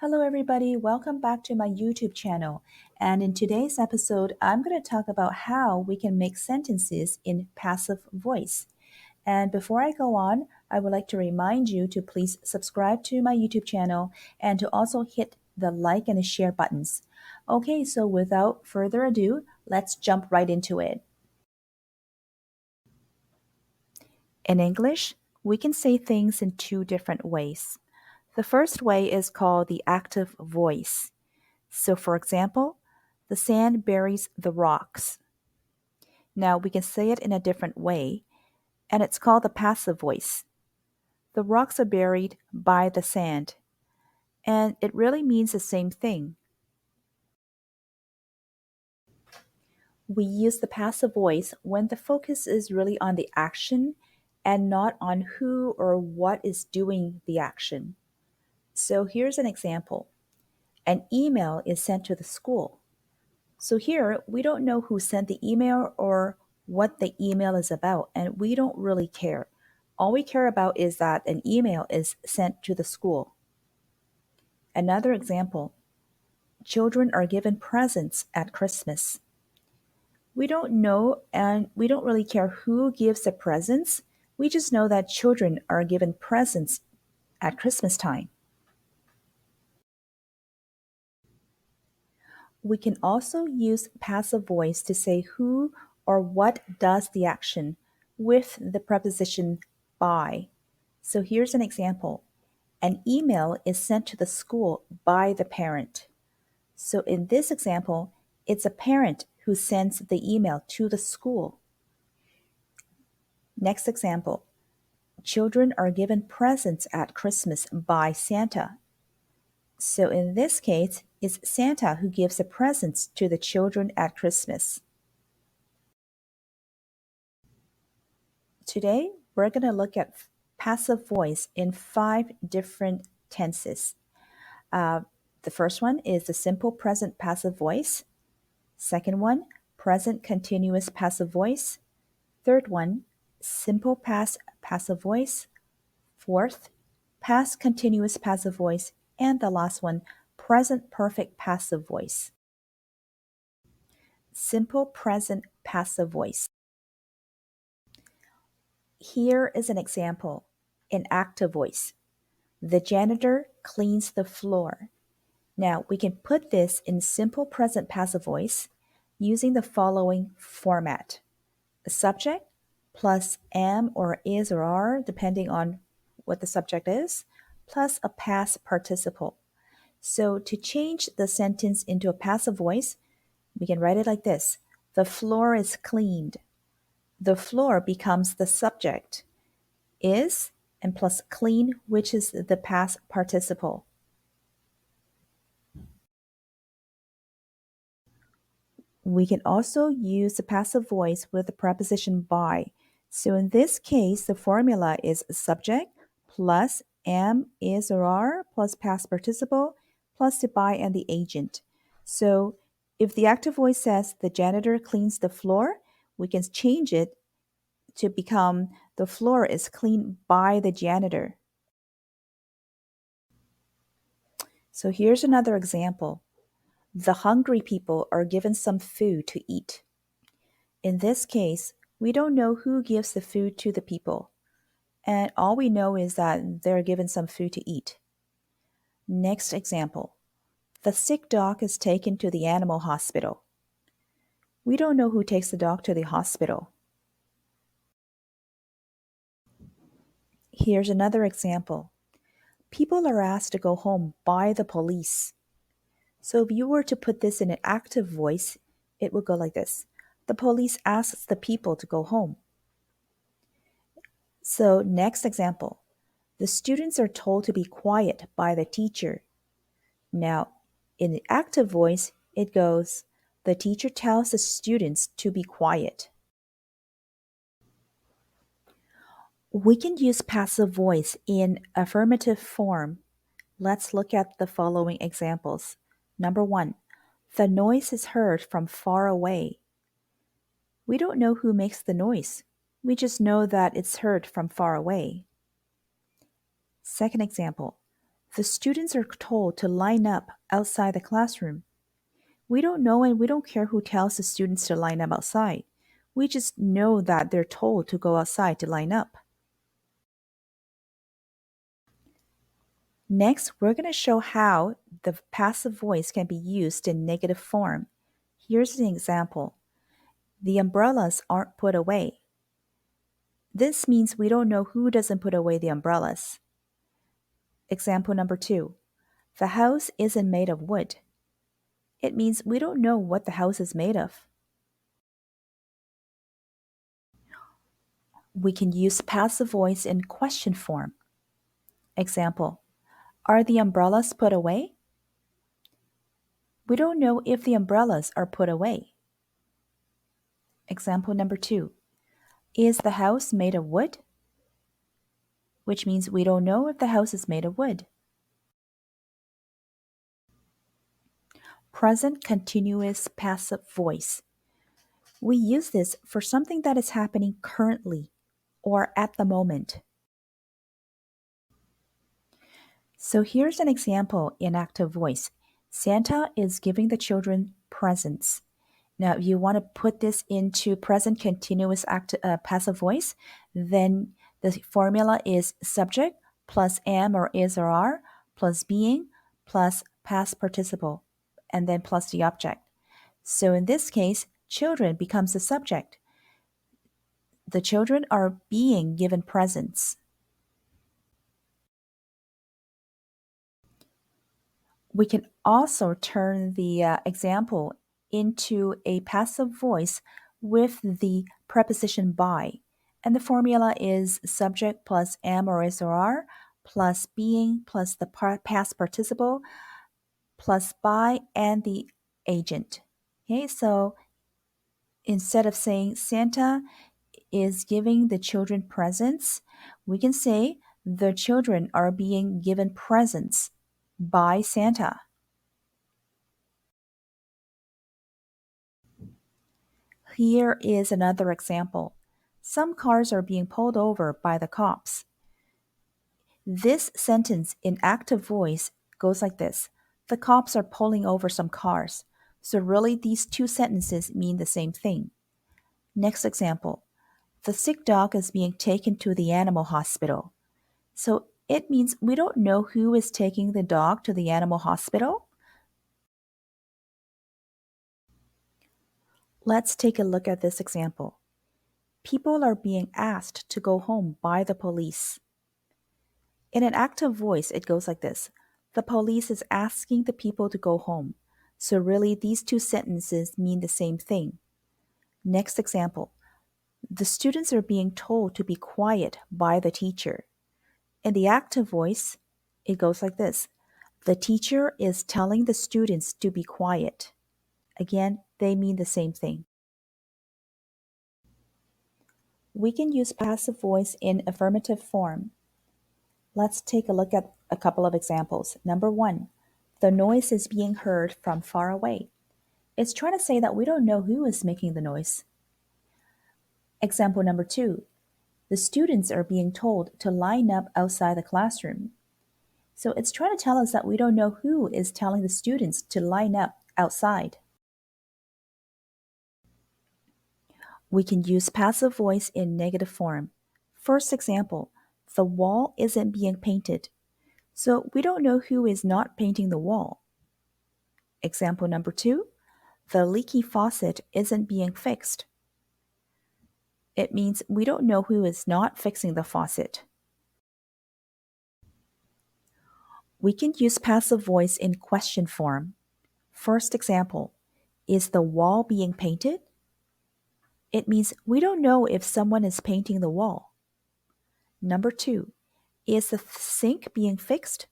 Hello, everybody. Welcome back to my YouTube channel. And in today's episode, I'm going to talk about how we can make sentences in passive voice. And before I go on, I would like to remind you to please subscribe to my YouTube channel and to also hit the like and the share buttons. Okay, so without further ado, let's jump right into it. In English, we can say things in two different ways. The first way is called the active voice. So, for example, the sand buries the rocks. Now, we can say it in a different way, and it's called the passive voice. The rocks are buried by the sand, and it really means the same thing. We use the passive voice when the focus is really on the action and not on who or what is doing the action. So, here's an example. An email is sent to the school. So here, we don't know who sent the email or what the email is about, and we don't really care. All we care about is that an email is sent to the school. Another example, children are given presents at Christmas. We don't know and we don't really care who gives the presents. We just know that children are given presents at Christmas time. We can also use passive voice to say who or what does the action with the preposition by. So here's an example. An email is sent to the school by the parent. So in this example, it's a parent who sends the email to the school. Next example. Children are given presents at Christmas by Santa. So in this case, it's Santa who gives the presents to the children at Christmas. Today, we're going to look at passive voice in 5 different tenses. Uh, the first one is the simple present passive voice. Second one, present continuous passive voice. Third one, simple past passive voice. Fourth, past continuous passive voice. And the last one, present perfect passive voice. Simple present passive voice. Here is an example in active voice. The janitor cleans the floor. Now, we can put this in simple present passive voice using the following format. The subject plus am or is or are, depending on what the subject is, plus a past participle. So to change the sentence into a passive voice, we can write it like this. The floor is cleaned. The floor becomes the subject. Is and plus clean, which is the past participle. We can also use the passive voice with the preposition by. So in this case, the formula is subject plus am, is, or are plus past participle plus the by and the agent. So if the active voice says the janitor cleans the floor, we can change it to become the floor is cleaned by the janitor. So here's another example. The hungry people are given some food to eat. In this case, we don't know who gives the food to the people, and all we know is that they're given some food to eat. Next example. The sick dog is taken to the animal hospital. We don't know who takes the dog to the hospital. Here's another example. People are asked to go home by the police. So if you were to put this in an active voice, it would go like this. The police asks the people to go home. So next example. The students are told to be quiet by the teacher. Now, in the active voice, it goes, the teacher tells the students to be quiet. We can use passive voice in affirmative form. Let's look at the following examples. Number 1, the noise is heard from far away. We don't know who makes the noise. We just know that it's heard from far away. Second example, The students are told to line up outside the classroom. We don't know and we don't care who tells the students to line up outside. We just know that they're told to go outside to line up. Next, we're going to show how the passive voice can be used in negative form. Here's an example. The umbrellas aren't put away. This means we don't know who doesn't put away the umbrellas. Example number 2. The house isn't made of wood. It means we don't know what the house is made of. We can use passive voice in question form. Example, are the umbrellas put away? We don't know if the umbrellas are put away. Example number 2, is the house made of wood? Which means we don't know if the house is made of wood. Present continuous passive voice. We use this for something that is happening currently or at the moment. So here's an example in active voice. Santa is giving the children presents. Now, if you want to put this into present continuous passive voice, then the formula is subject plus am or is or are plus being plus past participle, and then plus the object. So in this case, children becomes the subject. The children are being given presents. We can also turn the example into a passive voice with the preposition by. And the formula is subject plus am or is or are plus being plus the past participle plus by and the agent. Okay, so instead of saying Santa is giving the children presents, we can say the children are being given presents by Santa. Here is another example. Some cars are being pulled over by the cops. This sentence in active voice goes like this. The cops are pulling over some cars. So really these two sentences mean the same thing. Next example. The sick dog is being taken to the animal hospital. So it means we don't know who is taking the dog to the animal hospital. Let's take a look at this example. People are being asked to go home by the police. In an active voice, it goes like this. The police is asking the people to go home. So really, these two sentences mean the same thing. Next example. The students are being told to be quiet by the teacher. In the active voice, it goes like this. The teacher is telling the students to be quiet. Again, they mean the same thing. We can use passive voice in affirmative form. Let's take a look at a couple of examples. Number 1, the noise is being heard from far away. It's trying to say that we don't know who is making the noise. Example number 2, the students are being told to line up outside the classroom. So it's trying to tell us that we don't know who is telling the students to line up outside. We can use passive voice in negative form. First example, the wall isn't being painted. So we don't know who is not painting the wall. Example number 2, the leaky faucet isn't being fixed. It means we don't know who is not fixing the faucet. We can use passive voice in question form. First example, is the wall being painted? It means we don't know if someone is painting the wall. Number 2, is the sink being fixed?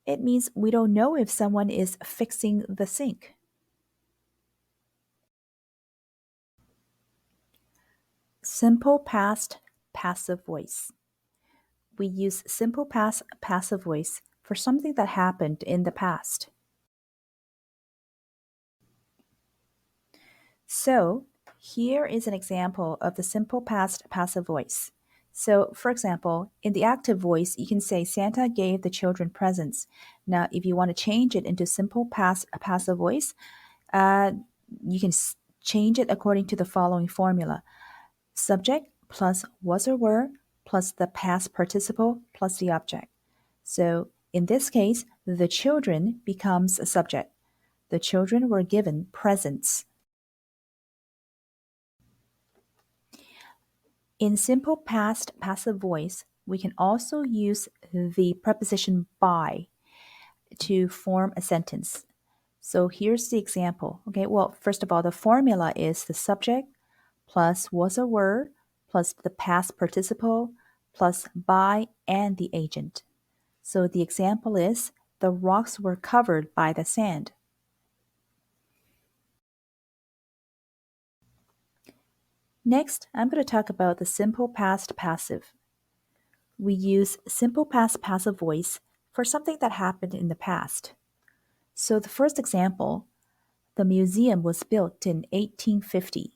It means we don't know if someone is fixing the sink. Simple past passive voice. We use simple past passive voice for something that happened in the past. So, here is an example of the simple past passive voice. So, for example, in the active voice, you can say Santa gave the children presents. Now, if you want to change it into simple passive voice, uh, you can change it according to the following formula: subject plus was or were plus the past participle plus the object. So, in this case, the children becomes a subject. The children were given presents. In simple past passive voice, we can also use the preposition by to form a sentence. So here's the example. Okay, well, first of all, the formula is the subject plus was or were plus the past participle plus by and the agent. So the example is the rocks were covered by the sand. Next, I'm going to talk about the simple past passive. We use simple past passive voice for something that happened in the past. So the first example, the museum was built in 1850.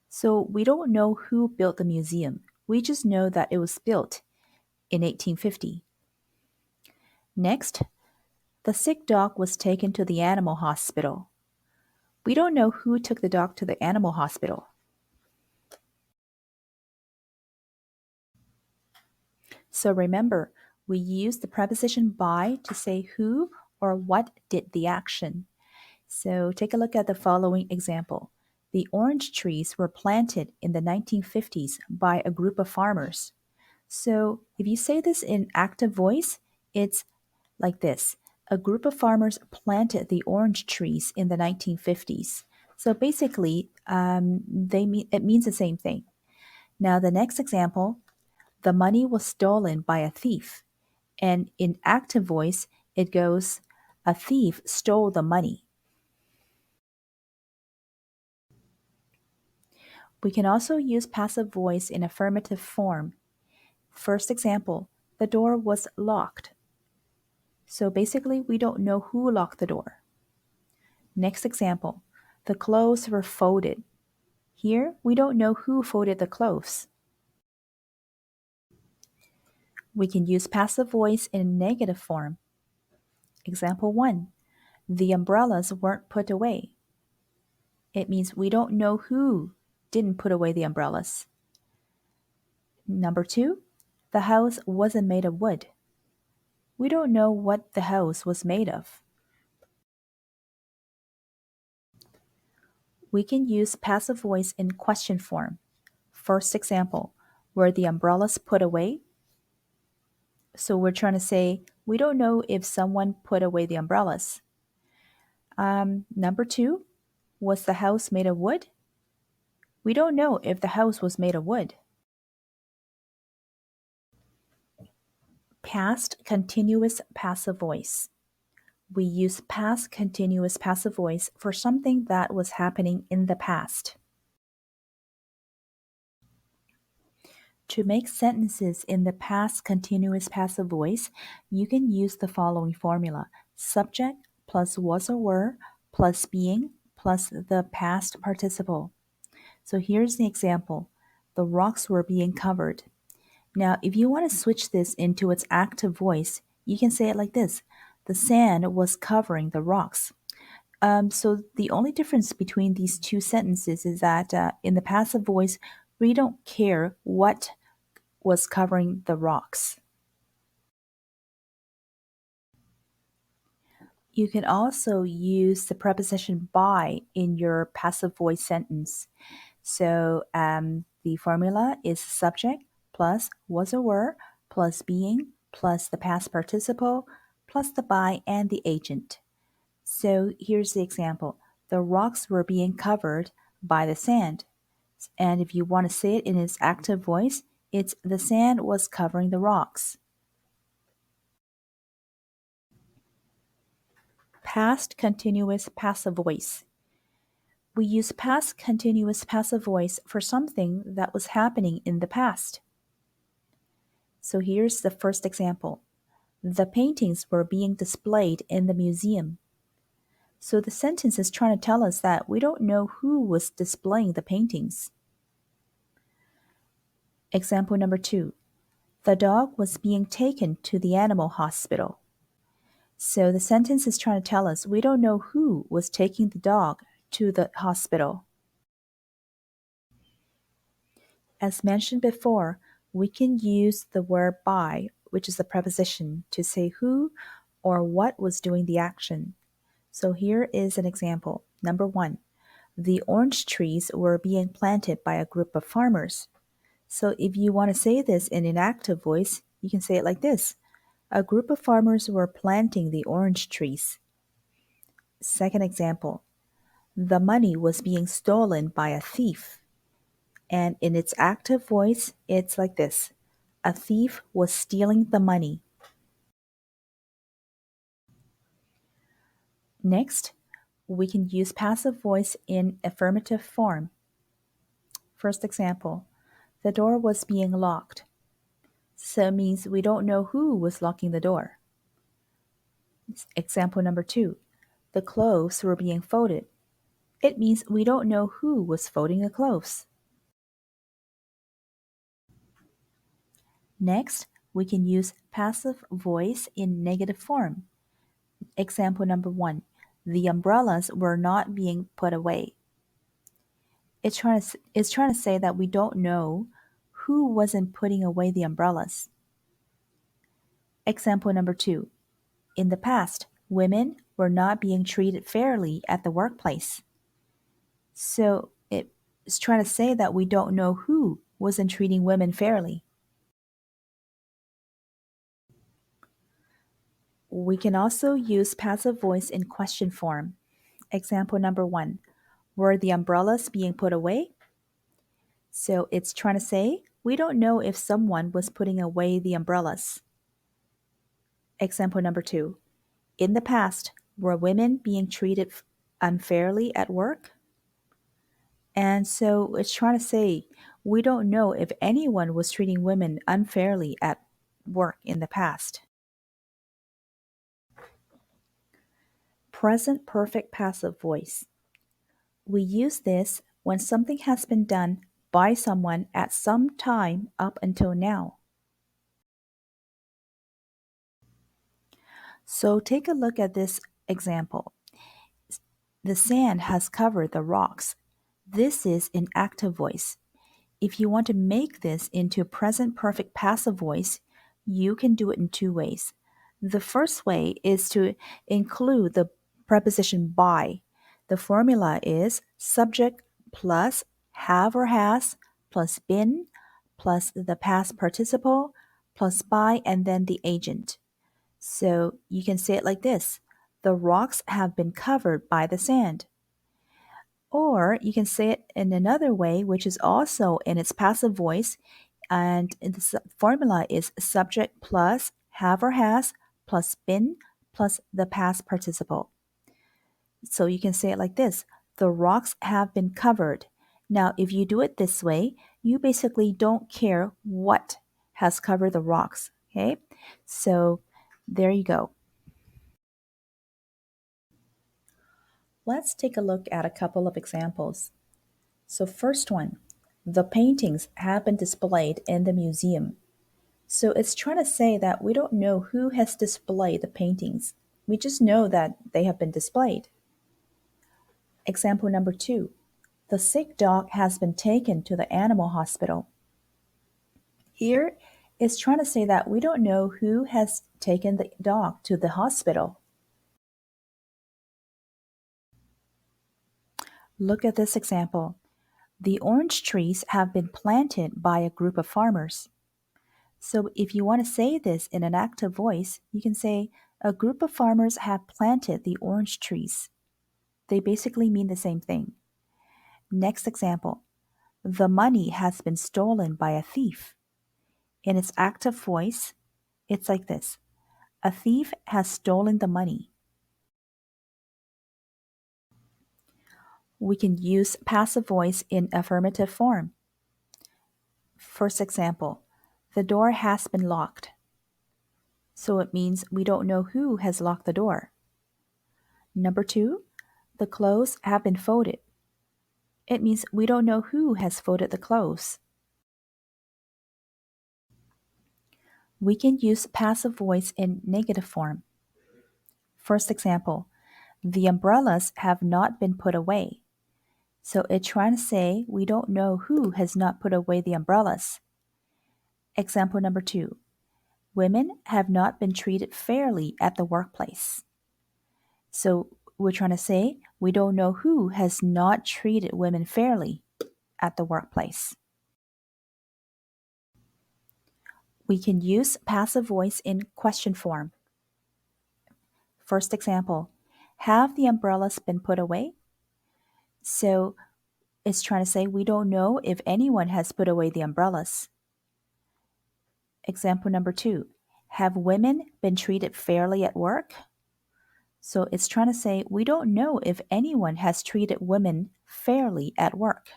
So we don't know who built the museum. We just know that it was built in 1850. Next, the sick dog was taken to the animal hospital. We don't know who took the dog to the animal hospital. So remember, we use the preposition by to say who or what did the action. So take a look at the following example. The orange trees were planted in the 1950s by a group of farmers. So if you say this in active voice, it's like this. A group of farmers planted the orange trees in the 1950s. So basically, it means the same thing. Now, the next example, the money was stolen by a thief. And in active voice, it goes, a thief stole the money. We can also use passive voice in affirmative form. First example, the door was locked. So basically, we don't know who locked the door. Next example, the clothes were folded. Here, we don't know who folded the clothes. We can use passive voice in negative form. Example 1, the umbrellas weren't put away. It means we don't know who didn't put away the umbrellas. Number 2, the house wasn't made of wood. We don't know what the house was made of. We can use passive voice in question form. First example, were the umbrellas put away? So we're trying to say, we don't know if someone put away the umbrellas. Number 2, was the house made of wood? We don't know if the house was made of wood. Past continuous passive voice. We use past continuous passive voice for something that was happening in the past. To make sentences in the past continuous passive voice, you can use the following formula: subject plus was or were plus being plus the past participle. So here's the example. The rocks were being covered. Now, if you want to switch this into its active voice, you can say it like this: the sand was covering the rocks. So the only difference between these two sentences is that in the passive voice, we don't care what was covering the rocks. You can also use the preposition by in your passive voice sentence. So the formula is subject plus was or were plus being plus the past participle plus the by and the agent. So here's the example. The rocks were being covered by the sand. And if you want to say it in its active voice, it's the sand was covering the rocks. Past continuous passive voice. We use past continuous passive voice for something that was happening in the past. So here's the first example. The paintings were being displayed in the museum. So the sentence is trying to tell us that we don't know who was displaying the paintings. Example number 2. The dog was being taken to the animal hospital. So the sentence is trying to tell us we don't know who was taking the dog to the hospital. As mentioned before, we can use the word by, which is the preposition, to say who or what was doing the action. So here is an example. Number 1. The orange trees were being planted by a group of farmers. So if you want to say this in an active voice, you can say it like this. A group of farmers were planting the orange trees. Second example. The money was being stolen by a thief. And in its active voice, it's like this. A thief was stealing the money. Next, we can use passive voice in affirmative form. First example, the door was being locked. So it means we don't know who was locking the door. Example number 2, the clothes were being folded. It means we don't know who was folding the clothes. Next, we can use passive voice in negative form. Example number 1, the umbrellas were not being put away. It's trying to say that we don't know who wasn't putting away the umbrellas. Example number 2, in the past, women were not being treated fairly at the workplace. So it's trying to say that we don't know who wasn't treating women fairly. We can also use passive voice in question form. Example number 1, were the umbrellas being put away? So it's trying to say we don't know if someone was putting away the umbrellas. Example number 2, in the past, were women being treated unfairly at work? And so it's trying to say we don't know if anyone was treating women unfairly at work in the past. Present perfect passive voice. We use this when something has been done by someone at some time up until now. So take a look at this example. The sand has covered the rocks. This is an active voice. If you want to make this into a present perfect passive voice, you can do it in 2 ways. The first way is to include the preposition by. The formula is subject plus have or has plus been plus the past participle plus by and then the agent. So you can say it like this. The rocks have been covered by the sand. Or you can say it in another way, which is also in its passive voice, and the formula is subject plus have or has plus been plus the past participle. So you can say it like this. The rocks have been covered. Now, if you do it this way, you basically don't care what has covered the rocks. Okay? So there you go. Let's take a look at a couple of examples. So first one, the paintings have been displayed in the museum. So it's trying to say that we don't know who has displayed the paintings. We just know that they have been displayed. Example number 2, the sick dog has been taken to the animal hospital. Here, it's trying to say that we don't know who has taken the dog to the hospital. Look at this example. The orange trees have been planted by a group of farmers. So if you want to say this in an active voice, you can say, a group of farmers have planted the orange trees. They basically mean the same thing. Next example, the money has been stolen by a thief. In its active voice, it's like this. A thief has stolen the money. We can use passive voice in affirmative form. First example, the door has been locked. So it means we don't know who has locked the door. Number 2, the clothes have been folded. It means we don't know who has folded the clothes. We can use passive voice in negative form. First example, the umbrellas have not been put away. So it's trying to say we don't know who has not put away the umbrellas. Example number 2, women have not been treated fairly at the workplace. So we're trying to say we don't know who has not treated women fairly at the workplace. We can use passive voice in question form. First example, have the umbrellas been put away? So it's trying to say we don't know if anyone has put away the umbrellas. Example number 2, have women been treated fairly at work? So it's trying to say we don't know if anyone has treated women fairly at work.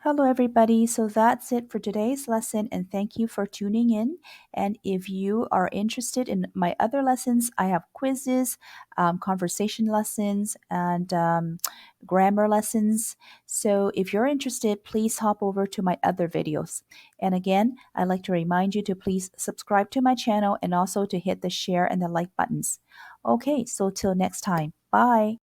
Hello, everybody. So that's it for today's lesson, and thank you for tuning in. And if you are interested in my other lessons, I have quizzes, conversation lessons, and grammar lessons. So if you're interested, please hop over to my other videos. And again, I'd like to remind you to please subscribe to my channel and also to hit the share and the like buttons. Okay, so till next time. Bye.